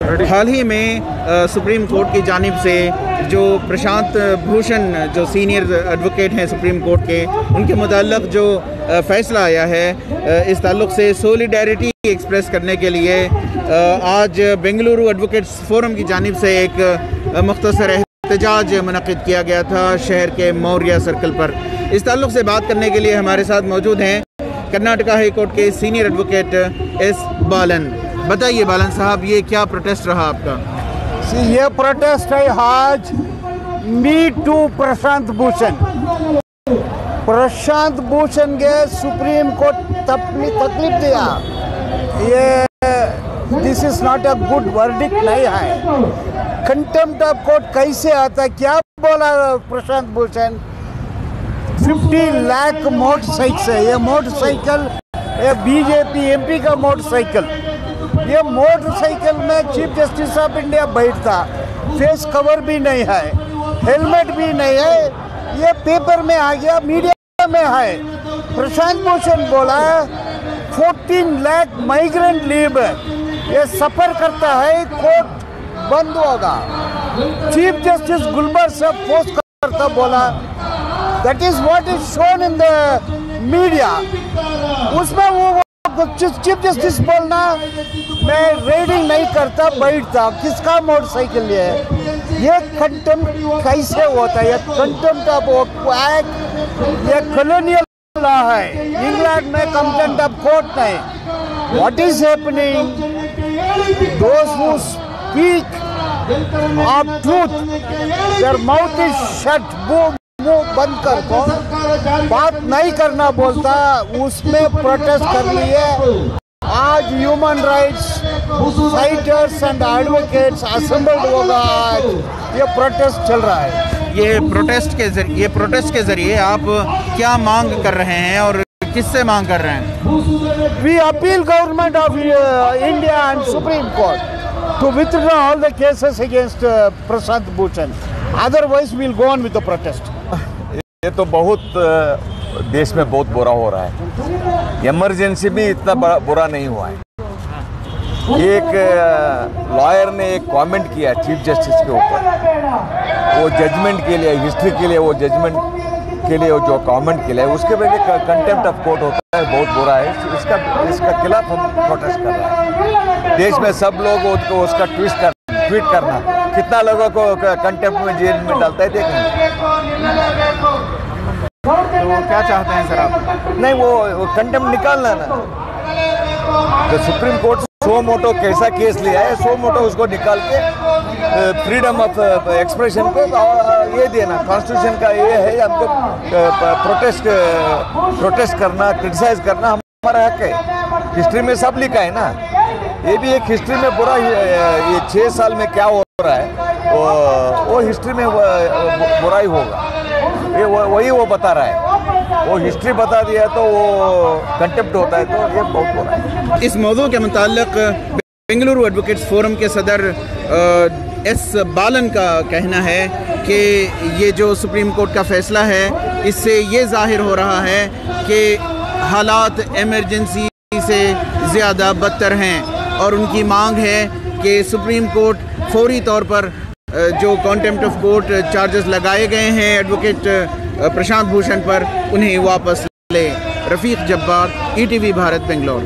हाल ही में supreme court की जानिब से जो प्रशांत भूषण जो सीनियर एडवोकेट हैं सुप्रीम कोर्ट के, उनके मुताल्लिक़ जो फ़ैसला आया है, इस ताल्लुक़ से सोलिडेरिटी एक्सप्रेस करने के लिए आज बेंगलुरु एडवोकेट्स फोरम की जानिब से एक मुख्तसर एहतजाज मुनक़िद किया गया था शहर के मौर्या सर्कल पर। इस ताल्लुक़ से बात करने के लिए हमारे साथ मौजूद हैं कर्नाटका हाई कोर्ट के सीनियर एडवोकेट एस बालन। बताइए बालन साहब, ये क्या प्रोटेस्ट रहा आपका? ये प्रोटेस्ट है आज मी टू प्रशांत भूषण। प्रशांत भूषण के सुप्रीम कोर्ट तकलीफ दिया, ये this is not a good verdict नहीं है। कंटेम्प्ट ऑफ कोर्ट कैसे आता? क्या बोला प्रशांत भूषण? 50 लाख मोटरसाइकिल है, ये मोटरसाइकिल ये बीजेपी एमपी का मोटरसाइकिल। ये मोटरसाइकिल में चीफ जस्टिस ऑफ इंडिया बैठता, फेस कवर भी नहीं है, हेलमेट भी नहीं है, ये पेपर में आ गया, मीडिया में है। प्रशांत भूषण बोला 14 लाख माइग्रेंट लेबर ये सफर करता है, कोर्ट बंद होगा। चीफ जस्टिस गुलबर साहब पोस्ट करता, बोला that is what is shown in the media. उसमें वो चीफ जस्टिस बोलना मैं रेडिंग नहीं करता, बैठता, किसका मोटरसाइकिल है? ये कंटेम्प्ट कैसे होता है? ये कंटेम्प्ट ऑफ एक्ट, ये कॉलोनियल लॉ है। इंग्लैंड में कंटेम्प्ट ऑफ कोर्ट नहीं। What is happening? Those who speak of truth their mouth is shut, मुंह बंद कर को बात नहीं करना बोलता, उसमें प्रोटेस्ट कर लिए। आज human rights fighters and advocates assembled होगा, आज ये प्रोटेस्ट चल रहा है। ये प्रोटेस्ट के जरिए आप क्या मांग कर रहे हैं और किससे मांग कर रहे हैं? We appeal government of India and supreme court to withdraw all the cases against Prashant Bhushan, otherwise we will go on with the protest. ये तो बहुत देश में बहुत बुरा हो रहा है। इमरजेंसी भी इतना बुरा नहीं हुआ है। एक लॉयर ने एक कमेंट किया चीफ जस्टिस के ऊपर, वो जजमेंट के लिए, हिस्ट्री के लिए, वो जजमेंट के लिए वो जो कमेंट किया है, उसके वजह कंटेम्प्ट ऑफ कोर्ट होता है, बहुत बुरा है। इसका खिलाफ हम प्रोटेस्ट कर रहे हैं। देश में सब लोग उसका ट्वीट करना, कितना लोगों को कंटेम्प्ट में जेल में डालता है, देखेंगे। तो क्या चाहते हैं सर आप? नहीं, वो कंटेम्प्ट निकालना ना। तो सुप्रीम कोर्ट सो मोटो कैसा केस लिया है, सो मोटो उसको निकाल के फ्रीडम ऑफ एक्सप्रेशन को ये देना। कॉन्स्टिट्यूशन का ये है, हमको प्रोटेस्ट करना, क्रिटिसाइज करना हमारा हक है। हिस्ट्री में सब लिखा है ना। ये भी एक हिस्ट्री में बुरा, ये 6 साल में क्या हो रहा है वो हिस्ट्री में बुराई होगा, ये वही वो बता रहा है। वो हिस्ट्री बता दिया तो वो कंटेम्प्ट होता है, तो ये बहुत बुरा है। इस मौजू के मुताल्लिक़ बेंगलुरु एडवोकेट्स फोरम के सदर एस बालन का कहना है कि ये जो सुप्रीम कोर्ट का फैसला है, इससे ये जाहिर हो रहा है कि हालात इमरजेंसी से ज़्यादा बदतर हैं, और उनकी मांग है कि सुप्रीम कोर्ट फौरी तौर पर जो कंटेम्प्ट ऑफ कोर्ट चार्जेस लगाए गए हैं एडवोकेट प्रशांत भूषण पर, उन्हें वापस ले। रफ़ीक जब्बार, ETV भारत, बेंगलोर।